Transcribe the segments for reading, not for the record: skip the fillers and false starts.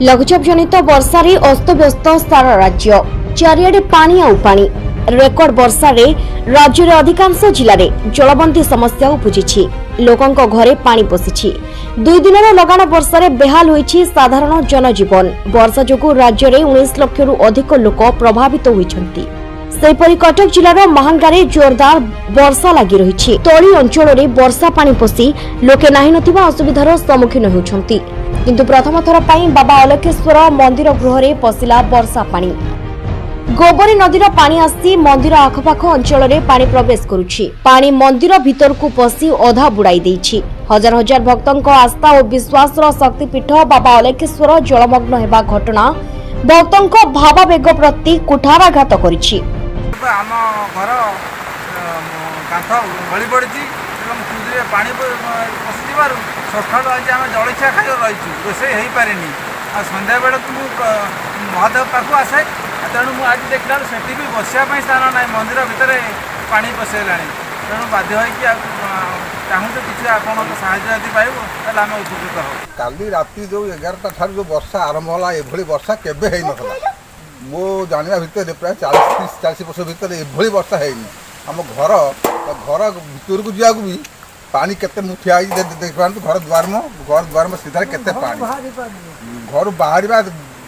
लघुचाप जनित वर्षा रे अस्तव्यस्त सारा राज्य चारिआडे पानी आउ पानी रेकर्ड वर्षा रे राज्य रे अधिकांश जिले में जलबंदी समस्या उपजिछि। लोकंक घरे पानी पशिछि। 2 दिनर लगाण वर्षा रे बेहाल होइछि साधारण जनजीवन। वर्षा जोगु राज्य रे 19 लाख रु अधिक लोक प्रभावित होइछन्ति। सेपरि कटक जिलार महांगारे जोरदार वर्षा लागि रहिछि। तळी अंचल रे वर्षा पानी पसी लोके नाही नथिबा असुविधार सम्मुखीन होउछन्ति। किंतु प्रथम थर पई बाबा अलकेश्वर मंदिर गृह रे पसिला वर्षा पानी। गोबरी नदीर पानी आसी मंदिर आखपाख अंचल रे पानी प्रवेश करुछि। पानी मंदिर भीतर को पसी अधा बुड़ाई देछि। हजार हजार भक्तों आस्था और विश्वास शक्तिपीठ बाबा अलकेश्वर जलमग्न हेबा घटना भक्तों भावावेग प्रति कुठाराघात करिछि। आम घर कांथ गली पड़ी चूल्हे पानी पशि सकाल आज आम जलखिया खाई रही रोषे हो पारे आ सन्ध्या बेल महादेव पाक आसे तेणु मुझे देखला से भी बसापी स्थान ना मंदिर भितर पानी पशेगा तेणु बाध्य चाहूँ कि आप साहय पाइबू आम उपकृत हो। काली राति जो 11टा ठार जो वर्षा आरंभ होला एभली वर्षा केबे हेई नथला। मो जानिया भितर प्राय 40 वर्ष भितर एभली वर्षा हेई हम घर भितर को जाकू भी पानी केते मुठिया आई देख पारंतु घर द्वार में सीधा केते पानी घर बाहर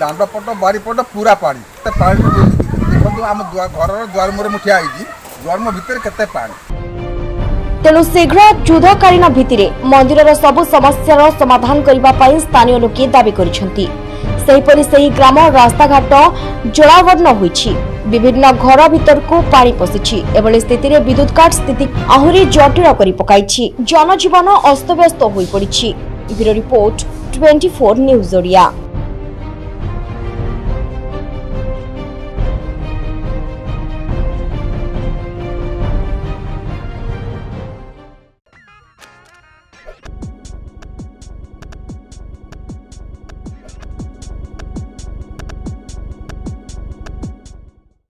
दांड पट बारी पट पूरा पानी देखो आम घर द्वार मुरे मुठिया आई द्वार भीतर केते पानी। तेणु शीघ्र युद्धकालीन भित्तिरे मंदिरर सबु समस्यार समाधान करबा पई स्थानीय लोके दाबी करिसेंति। सेहिपरि सेही ग्राम रास्ताघाट जलावर्ण होइछि। विभिन्न घर भीतर को पानी पशिछि। एभली स्थिति रे विद्युत काट स्थिति आहुरी जटिल करि पकाइछि। जनजीवन अस्तव्यस्त होई पड़िछि। Bureau report 24 news Odia.